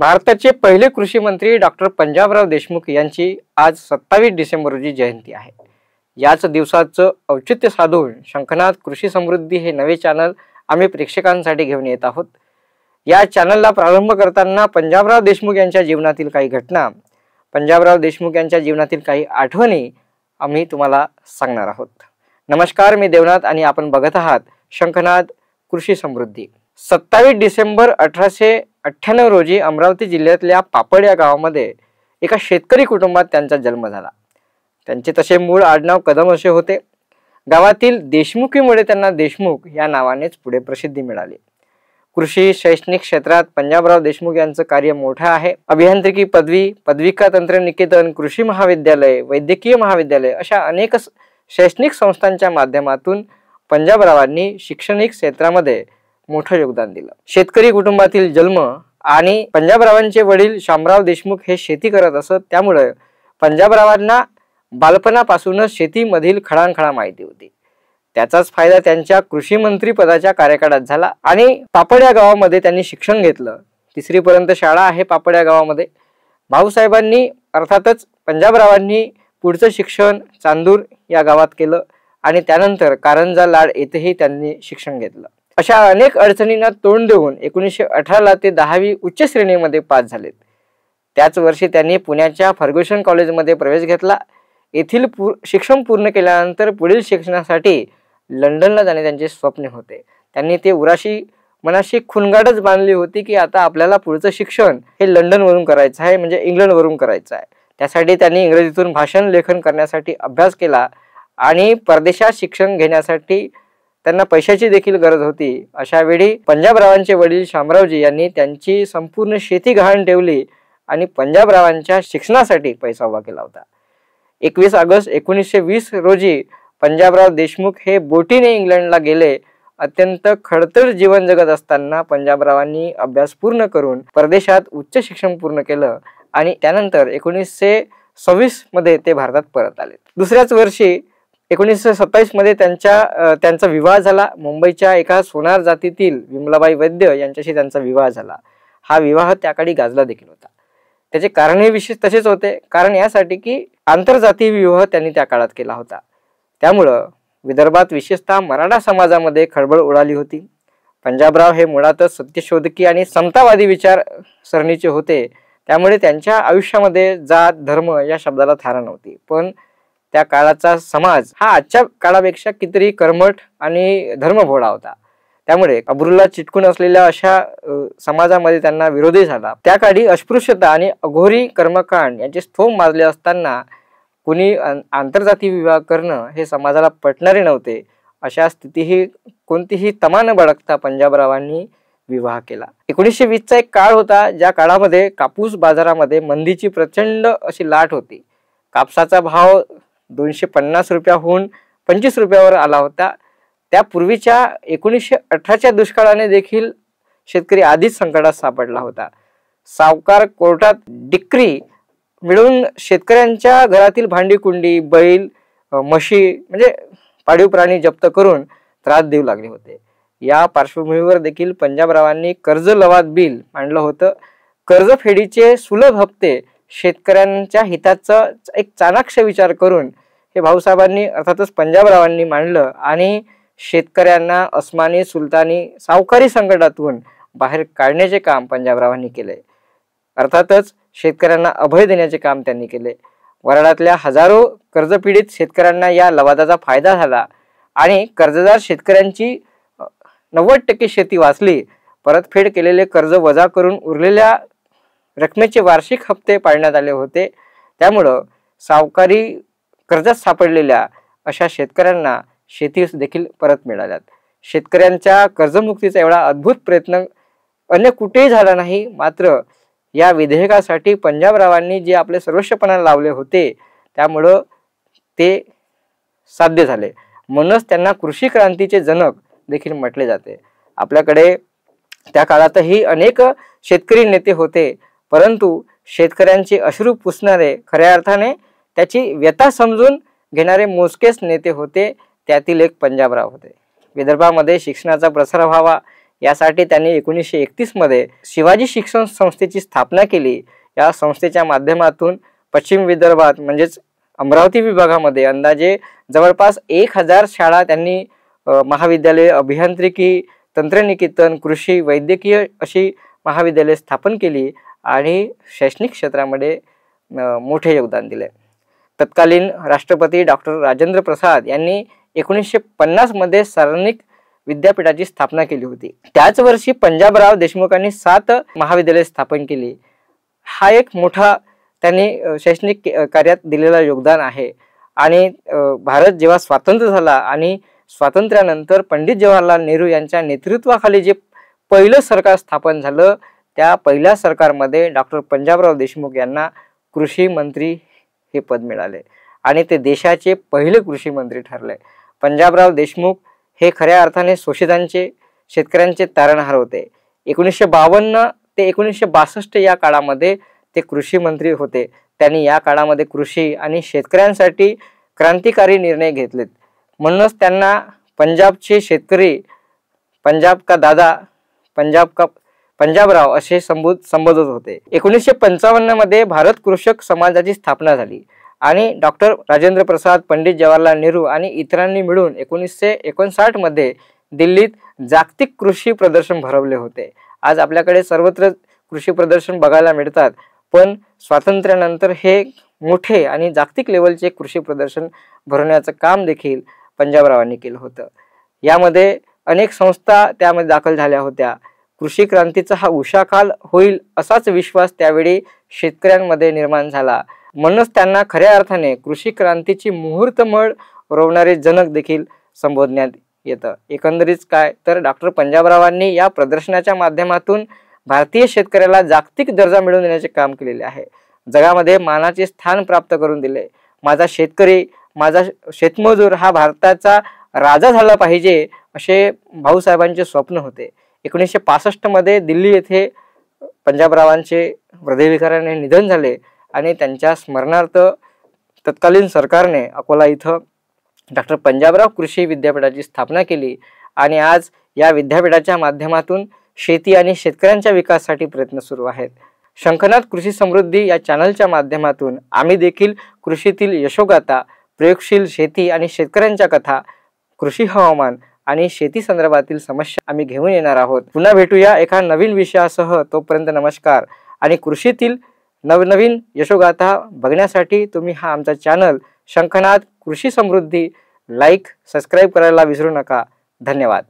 भारताचे पहिले कृषी मंत्री डॉक्टर पंजाबराव देशमुख यांची आज 27 डिसेंबर रोजी जयंती आहे। याच दिवसाचं औचित्य साधून शंखनाद कृषी समृद्धी हे नवे चॅनल आम्ही प्रेक्षकांसाठी घेऊन येत आहोत। या चॅनलला प्रारंभ करताना पंजाबराव देशमुख यांच्या जीवनातील काही घटना, पंजाबराव देशमुख यांच्या जीवनातील काही आठवणी आम्ही तुम्हाला सांगणार आहोत। नमस्कार, मी देवनाथ आणि आपण बघत आहात शंखनाद कृषी समृद्धी। 27 डिसेंबर 1898 रोजी अमरावती जिल्ह्यातल्या पापड या गावामध्ये एका शेतकरी कुटुंबात त्यांचा जन्म झाला। त्यांचे तसे मूळ आडनाव कदम असे होते। गावातील देशमुखीमुळे त्यांना देशमुख या नावानेच पुढे प्रसिद्धी मिळाली। कृषी शैक्षणिक क्षेत्रात पंजाबराव देशमुख यांचं कार्य मोठं आहे। अभियांत्रिकी पदवी, पदविका तंत्रनिकेतन, कृषी महाविद्यालय, वैद्यकीय महाविद्यालय अशा अनेक शैक्षणिक संस्थांच्या माध्यमातून पंजाबरावांनी शैक्षणिक क्षेत्रामध्ये मोठं योगदान दिलं। शेतकरी कुटुंबातील जन्म आणि पंजाबरावांचे वडील शामराव देशमुख हे शेती करत असत, त्यामुळे पंजाबरावांना बालपणापासूनच शेतीमधील खळांखळा माहिती होती। त्याचाच फायदा त्यांच्या कृषी मंत्री पदाच्या कार्यकाळात झाला आणि पापड या गावामध्ये त्यांनी शिक्षण घेतलं। 3री पर्यंत शाळा आहे पापड या गावामध्ये। भाऊसाहेबांनी अर्थातच पंजाबरावांनी पुढचं शिक्षण चांदूर या गावात केलं आणि त्यानंतर कारंजा लाड येथेही त्यांनी शिक्षण घेतलं। अशा अनेक अडचणींना तोंड देऊन 1918 ला ते 10वी उच्च श्रेणीमध्ये पास झालेत। त्याच वर्षी त्यांनी पुण्याच्या फर्ग्युसन कॉलेजमध्ये प्रवेश घेतला। येथील शिक्षण पूर्ण केल्यानंतर पुढील शिक्षणासाठी लंडनला जाणे त्यांचे स्वप्न होते। त्यांनी ते उराशी मनाशी खुणगाडच बांधली होती की आता आपल्याला पुढचं शिक्षण हे लंडनवरून करायचं आहे, म्हणजे इंग्लंडवरून करायचं आहे। त्यासाठी त्यांनी इंग्रजीतून भाषण लेखन करण्यासाठी अभ्यास केला आणि परदेशात शिक्षण घेण्यासाठी त्यांना पैशाची देखील गरज होती। अशा वेळी पंजाबरावांचे वडील शामरावजी यांनी त्यांची संपूर्ण शेती गहाण ठेवली आणि पंजाबरावांच्या शिक्षणासाठी पैसा उभा केला होता। 21 ऑगस्ट 1920 रोजी पंजाबराव देशमुख हे बोटीने इंग्लंडला गेले। अत्यंत खडतर जीवन जगत असताना पंजाबरावांनी अभ्यास पूर्ण करून परदेशात उच्च शिक्षण पूर्ण केलं आणि त्यानंतर 1926 मध्ये ते भारतात परत आले। दुसऱ्याच वर्षी 1927 मध्ये त्यांचा विवाह झाला। मुंबईच्या एका सोनार जातीतील विमलाबाई वैद्य यांच्याशी त्यांचा विवाह झाला। हा विवाह त्या काळी गाजला देखील होता। त्याचे कारणही विशेष तसेच होते, कारण यासाठी की आंतरजातीय विवाह त्यांनी त्या काळात केला होता। त्यामुळं विदर्भात विशेषतः मराठा समाजामध्ये खळबळ उडाली होती। पंजाबराव हे मुळातच सत्यशोधकी आणि समतावादी विचार सरणीचे होते, त्यामुळे त्यांच्या आयुष्यामध्ये जात धर्म या शब्दाला थारा नव्हती। पण त्या काळाचा समाज हा आजच्या काळापेक्षा कितीतरी कर्मठ आणि धर्मभोळा होता। त्यामुळे अब्रूला चिटकून असलेल्या अशा समाजामध्ये त्यांना विरोधी झाला। त्या काळी अस्पृश्यता आणि अघोरी कर्मकांड यांचे स्तोम माजले असताना कुणी आंतरजातीय विवाह करणं हे समाजाला पटणारे नव्हते। अशा स्थितीही कोणतीही तमा न बाळगता पंजाबरावांनी विवाह केला। 1920 चा एक काळ होता, ज्या काळामध्ये कापूस बाजारामध्ये मंदीची प्रचंड अशी लाट होती। कापसाचा भाव 250 रुपयाहून 25 रुपयावर आला होता। त्यापूर्वीच्या 1918च्या दुष्काळाने देखील शेतकरी आधीच संकटात सापडला होता। सावकार कोर्टात डिक्री मिळून शेतकऱ्यांच्या घरातील भांडी कुंडी, बैल, म्हशी म्हणजे पाळीव प्राणी जप्त करून त्रास देऊ लागले होते। या पार्श्वभूमीवर देखील पंजाबरावांनी कर्ज लवाद बिल मांडलं होतं। कर्जफेडीचे सुलभ हप्ते शेतकऱ्यांच्या हिताचा एक चाणाक्ष विचार करून हे भाऊसाहेबांनी अर्थातच पंजाबरावांनी मांडलं आणि शेतकऱ्यांना अस्मानी, सुलतानी, सावकारी संकटातून बाहेर काढण्याचे काम पंजाबरावांनी केले। अर्थातच शेतकऱ्यांना अभय देण्याचे काम त्यांनी केले। वराडातल्या हजारो कर्जपीडित शेतकऱ्यांना या लवादाचा फायदा झाला आणि कर्जदार शेतकऱ्यांची 90% शेती वाचली। परतफेड केलेले कर्ज वजा करून उरलेल्या रकमेचे वार्षिक हप्ते पाडण्यात आले होते। त्यामुळं सावकारी कर्जात सापडलेल्या अशा शेतकऱ्यांना शेती देखील परत मिळाल्यात। शेतकऱ्यांच्या कर्जमुक्तीचा एवढा अद्भुत प्रयत्न अन्य कुठेही झाला नाही। मात्र या विधेयकासाठी पंजाबरावांनी जे आपले सर्वस्वपणा लावले होते त्यामुळं ते साध्य झाले। म्हणूनच त्यांना कृषी क्रांतीचे जनक देखील म्हटले जाते। आपल्याकडे त्या काळातही अनेक शेतकरी नेते होते, परंतु शेतकऱ्यांचे अश्रू पुसणारे, खऱ्या अर्थाने त्याची व्यथा समजून घेणारे मोजकेच नेते होते। त्यातील एक पंजाबराव होते। विदर्भामध्ये शिक्षणाचा प्रसार व्हावा यासाठी त्यांनी 1931 मध्ये शिवाजी शिक्षण संस्थेची स्थापना केली। या संस्थेच्या माध्यमातून पश्चिम विदर्भात म्हणजेच अमरावती विभागामध्ये अंदाजे जवळपास 1000 शाळा त्यांनी महाविद्यालय, अभियांत्रिकी, तंत्रनिकेतन, कृषी, वैद्यकीय अशी महाविद्यालय स्थापन केली आणि शैक्षणिक क्षेत्रामध्ये मोठे योगदान दिले। तत्कालीन राष्ट्रपती डॉक्टर राजेंद्र प्रसाद यांनी 1950 मध्ये सार्वजनिक विद्यापीठाची स्थापना केली होती। त्याच वर्षी पंजाबराव देशमुखांनी 7 महाविद्यालय स्थापन केली। हा एक मोठा त्यांनी शैक्षणिक कार्यात दिलेला योगदान आहे। आणि भारत जेव्हा स्वतंत्र झाला आणि स्वातंत्र्यानंतर पंडित जवाहरलाल नेहरू यांच्या नेतृत्वाखाली जे पहिलं सरकार स्थापन झालं, त्या पहिल्या सरकारमध्ये डॉक्टर पंजाबराव देशमुख यांना कृषी मंत्री हे पद मिळाले आणि ते देशाचे पहिले कृषी मंत्री ठरले। पंजाबराव देशमुख हे खऱ्या अर्थाने शोषितांचे, शेतकऱ्यांचे तारणहार होते। 1952 ते 1962 या काळामध्ये ते कृषी मंत्री होते। त्यांनी या काळामध्ये कृषी आणि शेतकऱ्यांसाठी क्रांतिकारी निर्णय घेतलेत। म्हणूनच त्यांना पंजाबचे शेतकरी, पंजाब का दादा, पंजाबराव असे संबोधत होते। 1955 मध्ये भारत कृषक समाजाची स्थापना झाली आणि डॉक्टर राजेंद्र प्रसाद, पंडित जवाहरलाल नेहरू आणि इतरांनी मिळून 1959 मध्ये दिल्लीत जागतिक कृषी प्रदर्शन भरवले होते। आज आपल्याकडे सर्वत्र कृषी प्रदर्शन बघायला मिळतात, पण स्वातंत्र्यानंतर हे मोठे आणि जागतिक लेवलचे कृषी प्रदर्शन भरवण्याचं काम देखील पंजाबरावांनी केलं होतं। यामध्ये अनेक संस्था त्यामध्ये दाखल झाल्या होत्या। कृषी क्रांतीचा हा उषाकाल होईल असाच विश्वास त्यावेळी शेतकऱ्यांमध्ये निर्माण झाला। म्हणूनच त्यांना खऱ्या अर्थाने कृषी क्रांतीची मुहूर्तमळ रोवणारे जनक देखील संबोधण्यात येतं। एकंदरीत काय तर डॉक्टर पंजाबरावांनी या प्रदर्शनाच्या माध्यमातून भारतीय शेतकऱ्याला जागतिक दर्जा मिळवून देण्याचे काम केलेले आहे। जगामध्ये मानाचे स्थान प्राप्त करून दिले। माझा शेतकरी, माझा शेतमजूर हा भारताचा राजा झाला पाहिजे असे भाऊसाहेबांचे स्वप्न होते। 1965 मध्ये दिल्ली येथे पंजाबरावांचे हृदयविकाराने निधन झाले आणि त्यांच्या स्मरणार्थ तत्कालीन सरकारने अकोला इथं डॉक्टर पंजाबराव कृषी विद्यापीठाची स्थापना केली आणि आज या विद्यापीठाच्या माध्यमातून शेती आणि शेतकऱ्यांच्या विकासासाठी प्रयत्न सुरू आहेत। शंखनाद कृषी समृद्धी या चॅनलच्या माध्यमातून आम्ही देखील कृषीतील यशोगाथा, प्रयोगशील शेती आणि शेतकऱ्यांच्या कथा, कृषी हवामान आणि शेती संदर्भातील समस्या आम्ही घेऊन येणार आहोत। पुन्हा भेटूया एका नवीन विषयासह। तोपर्यंत नमस्कार। आणि कृषीतील नवनवीन यशोगाथा बघण्यासाठी तुम्ही हा आमचा चॅनल शंखनाद कृषी समृद्धी लाईक, सबस्क्राईब करायला विसरू नका। धन्यवाद।